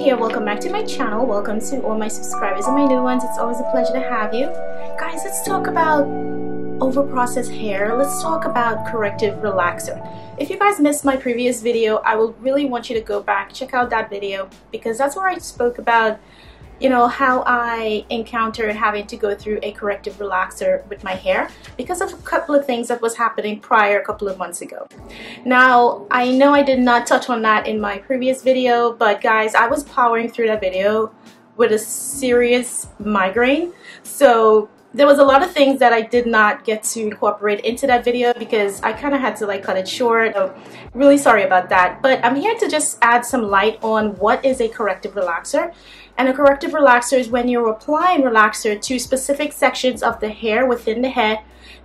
here. Welcome back to my channel. Welcome to all my subscribers and my new ones. It's always a pleasure to have you. Guys, let's talk about over-processed hair. Let's talk about corrective relaxer. If you guys missed my previous video, I will really want you to go back, check out that video, because that's where I spoke about, you know, how I encountered having to go through a corrective relaxer with my hair because of a couple of things that was happening prior a couple of months ago. Now, I know I did not touch on that in my previous video, but guys, I was powering through that video with a serious migraine. So there was a lot of things that I did not get to incorporate into that video because I kind of had to like cut it short. So really sorry about that. But I'm here to just add some light on what is a corrective relaxer. And a corrective relaxer is when you're applying relaxer to specific sections of the hair within the head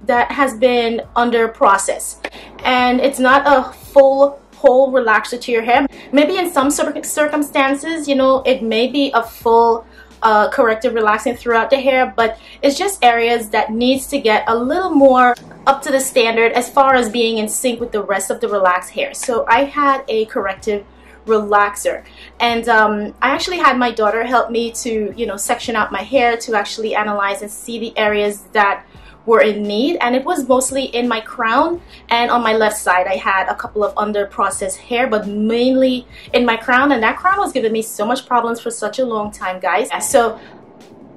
that has been under process. And it's not a full whole relaxer to your hair. Maybe in some circumstances, you know, it may be a full corrective relaxing throughout the hair, but it's just areas that needs to get a little more up to the standard as far as being in sync with the rest of the relaxed hair. So I had a corrective relaxer, and I actually had my daughter help me to, you know, section out my hair to actually analyze and see the areas that were in need, and it was mostly in my crown and on my left side. I had a couple of under processed hair, but mainly in my crown, and that crown was giving me so much problems for such a long time, guys. So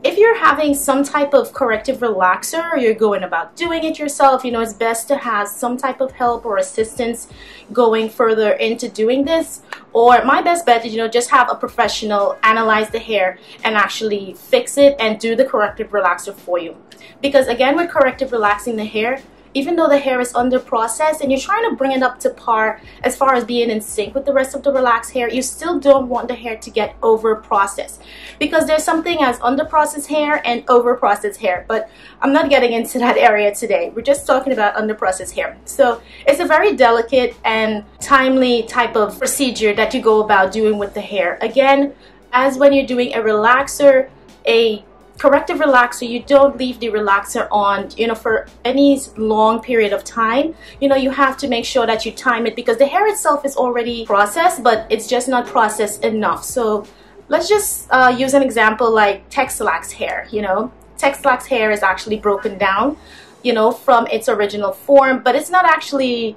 if you're having some type of corrective relaxer or you're going about doing it yourself, you know, it's best to have some type of help or assistance going further into doing this. Or my best bet is, you know, just have a professional analyze the hair and actually fix it and do the corrective relaxer for you. Because again, with corrective relaxing the hair, even though the hair is under process and you're trying to bring it up to par as far as being in sync with the rest of the relaxed hair, you still don't want the hair to get over processed, because there's something as under processed hair and over processed hair, but I'm not getting into that area today. We're just talking about under processed hair. So it's a very delicate and timely type of procedure that you go about doing with the hair. Again, as when you're doing a relaxer, a corrective relaxer, you don't leave the relaxer on, you know, for any long period of time. You know, you have to make sure that you time it, because the hair itself is already processed, but it's just not processed enough. So let's just use an example like Texlax hair. You know, Texlax hair is actually broken down, you know, from its original form, but it's not actually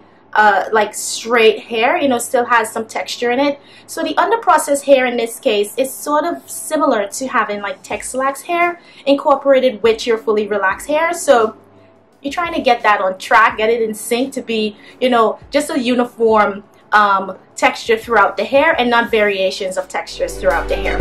like straight hair, you know, still has some texture in it. So the under processed hair in this case is sort of similar to having like Texlax hair incorporated with your fully relaxed hair. So you're trying to get that on track, get it in sync to be, you know, just a uniform texture throughout the hair and not variations of textures throughout the hair.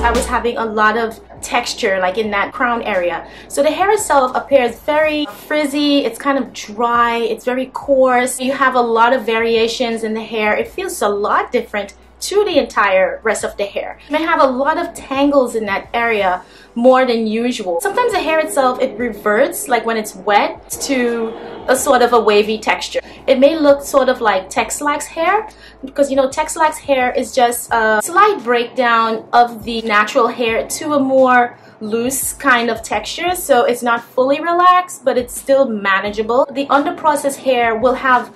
I was having a lot of texture like in that crown area, so the hair itself appears very frizzy, it's kind of dry, it's very coarse, you have a lot of variations in the hair. It feels a lot different to the entire rest of the hair. You may have a lot of tangles in that area more than usual. Sometimes the hair itself, it reverts, like when it's wet, to a sort of a wavy texture. It may look sort of like Texlax hair, because, you know, Texlax hair is just a slight breakdown of the natural hair to a more loose kind of texture. So it's not fully relaxed, but it's still manageable. The under processed hair will have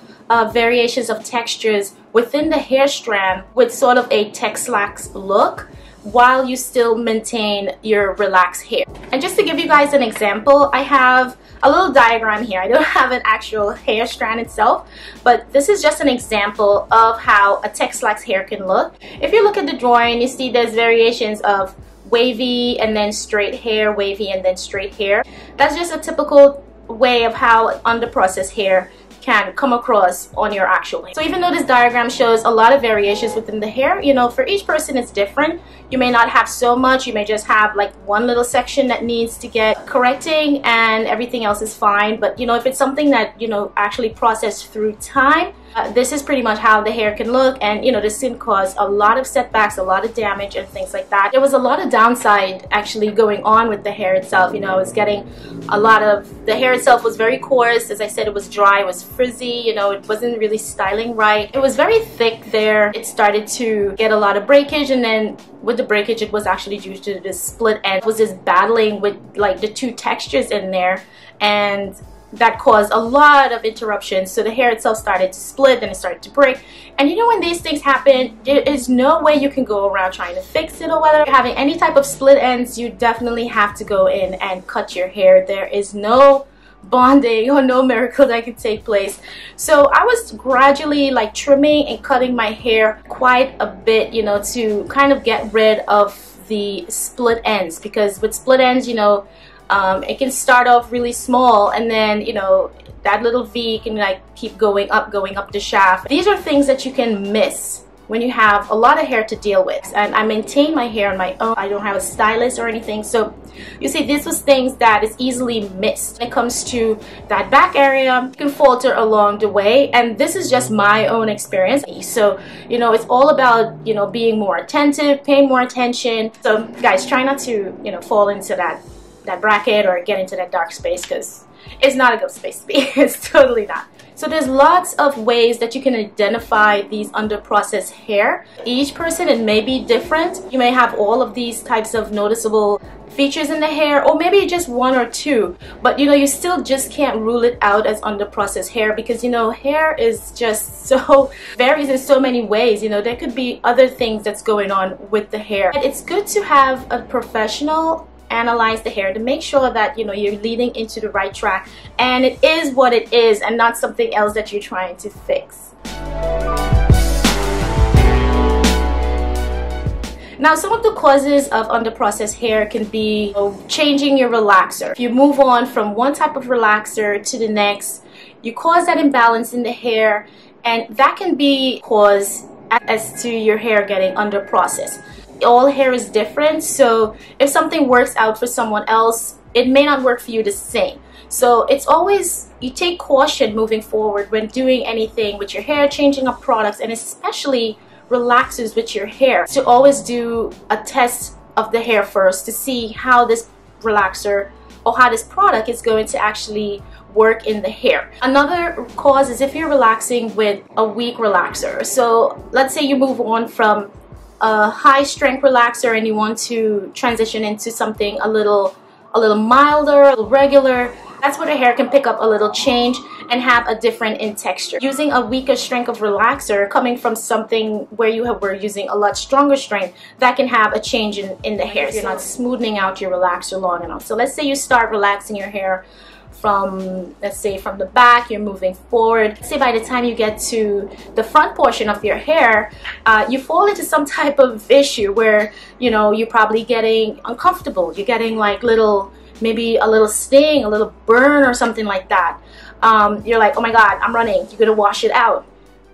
variations of textures within the hair strand with sort of a Texlax look, while you still maintain your relaxed hair. And just to give you guys an example, I have a little diagram here. I don't have an actual hair strand itself, but this is just an example of how a Texlax hair can look. If you look at the drawing, you see there's variations of wavy and then straight hair, wavy and then straight hair. That's just a typical way of how under processed hair can come across on your actual hair. So even though this diagram shows a lot of variations within the hair, you know, for each person it's different. You may not have so much, you may just have like one little section that needs to get correcting and everything else is fine. But you know, if it's something that, you know, actually processed through time, this is pretty much how the hair can look, and you know, this can cause a lot of setbacks, a lot of damage and things like that. There was a lot of downside actually going on with the hair itself. You know, I was getting a lot of, the hair itself was very coarse. As I said, it was dry, it was frizzy, you know, it wasn't really styling right. It was very thick there. It started to get a lot of breakage, and then with the breakage, it was actually due to this split end. It was just battling with like the two textures in there, and that caused a lot of interruptions. So the hair itself started to split, then it started to break. And you know, when these things happen, there is no way you can go around trying to fix it, or whether you're having any type of split ends, you definitely have to go in and cut your hair. There is no bonding or no miracle that can take place. So I was gradually like trimming and cutting my hair quite a bit, you know, to kind of get rid of the split ends, because with split ends, you know, it can start off really small, and then, you know, that little V can like keep going up the shaft. These are things that you can miss when you have a lot of hair to deal with. And I maintain my hair on my own. I don't have a stylist or anything. So you see, this was things that is easily missed. When it comes to that back area, you can falter along the way. And this is just my own experience. So, you know, it's all about, you know, being more attentive, paying more attention. So guys, try not to, you know, fall into that bracket or get into that dark space, because it's not a good space to be. It's totally not. So there's lots of ways that you can identify these under-processed hair. Each person, it may be different. You may have all of these types of noticeable features in the hair, or maybe just one or two, but you know, you still just can't rule it out as under-processed hair, because you know, hair is just so varies in so many ways. You know, there could be other things that's going on with the hair. It's good to have a professional analyze the hair to make sure that, you know, you're leading into the right track and it is what it is and not something else that you're trying to fix. Now, some of the causes of underprocessed hair can be changing your relaxer. If you move on from one type of relaxer to the next, you cause that imbalance in the hair, and that can be caused as to your hair getting underprocessed. All hair is different, so if something works out for someone else, it may not work for you the same. So it's always, you take caution moving forward when doing anything with your hair, changing up products, and especially relaxers with your hair, to always do a test of the hair first to see how this relaxer or how this product is going to actually work in the hair. Another cause is if you're relaxing with a weak relaxer. So let's say you move on from a high strength relaxer and you want to transition into something a little milder, a little regular. That's where the hair can pick up a little change and have a different in texture. Using a weaker strength of relaxer coming from something where you were using a lot stronger strength, that can have a change in the hair. You're not smoothing out your relaxer long enough. So let's say you start relaxing your hair from, let's say from the back, you're moving forward. Say by the time you get to the front portion of your hair, you fall into some type of issue where, you know, you're probably getting uncomfortable. You're getting like maybe a little sting, a little burn or something like that. You're like, oh my God, I'm running. You're gonna wash it out.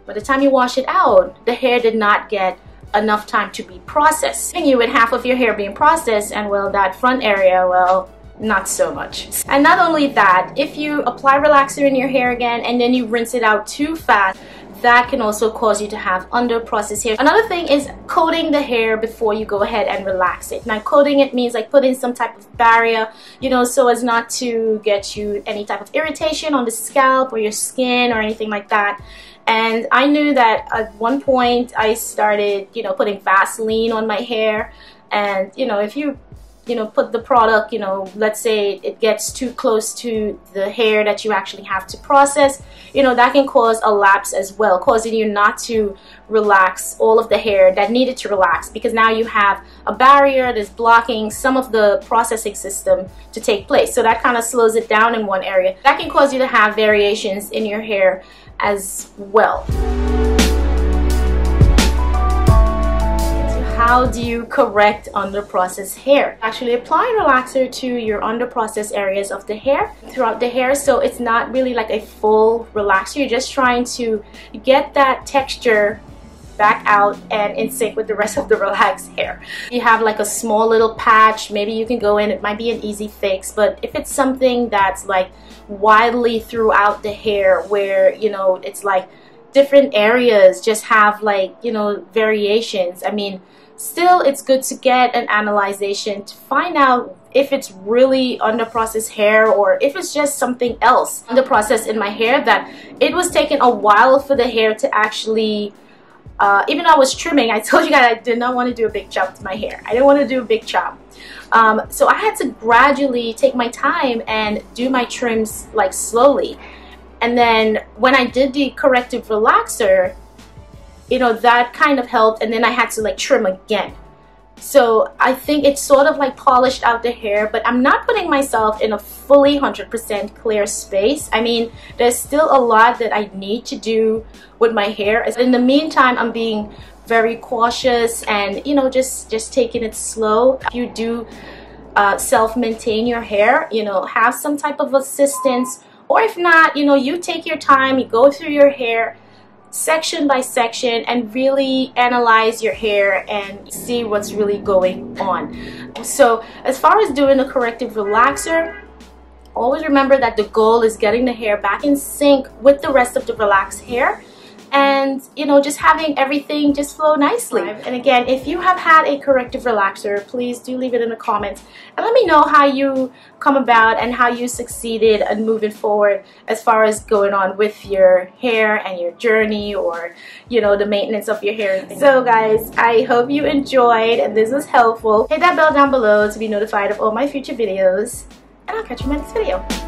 By the time you wash it out, the hair did not get enough time to be processed. And you with half of your hair being processed, and well, that front area, well, not so much. And not only that, if you apply relaxer in your hair again and then you rinse it out too fast, that can also cause you to have under-processed hair. Another thing is coating the hair before you go ahead and relax it. Now, coating it means like putting some type of barrier, you know, so as not to get you any type of irritation on the scalp or your skin or anything like that. And I knew that at one point I started, you know, putting Vaseline on my hair. And, you know, if you put the product, you know, let's say it gets too close to the hair that you actually have to process, you know, that can cause a lapse as well, causing you not to relax all of the hair that needed to relax, because now you have a barrier that's blocking some of the processing system to take place. So that kind of slows it down in one area. That can cause you to have variations in your hair as well. How do you correct under-processed hair? Actually apply relaxer to your under-processed areas of the hair, throughout the hair, so it's not really like a full relaxer. You're just trying to get that texture back out and in sync with the rest of the relaxed hair. You have like a small little patch, maybe you can go in, it might be an easy fix, but if it's something that's like widely throughout the hair where, you know, it's like different areas just have like, you know, variations, I mean, still it's good to get an analyzation to find out if it's really under-processed hair or if it's just something else under-processed in my hair, that it was taking a while for the hair to actually even though I was trimming, I told you guys I did not want to do a big chop to my hair. I didn't want to do a big chop. So I had to gradually take my time and do my trims like slowly. And then when I did the corrective relaxer, you know, that kind of helped, and then I had to like trim again. So I think it sort of like polished out the hair, but I'm not putting myself in a fully 100% clear space. I mean, there's still a lot that I need to do with my hair. In the meantime, I'm being very cautious and, you know, just taking it slow. If you do self-maintain your hair, you know, have some type of assistance, or if not, you know, you take your time, you go through your hair section by section and really analyze your hair and see what's really going on. So as far as doing a corrective relaxer, always remember that the goal is getting the hair back in sync with the rest of the relaxed hair, and, you know, just having everything just flow nicely. And again, if you have had a corrective relaxer, please do leave it in the comments and let me know how you come about and how you succeeded and moving forward as far as going on with your hair and your journey, or, you know, the maintenance of your hair. So guys, I hope you enjoyed and this was helpful. Hit that bell down below to be notified of all my future videos, and I'll catch you in my next video.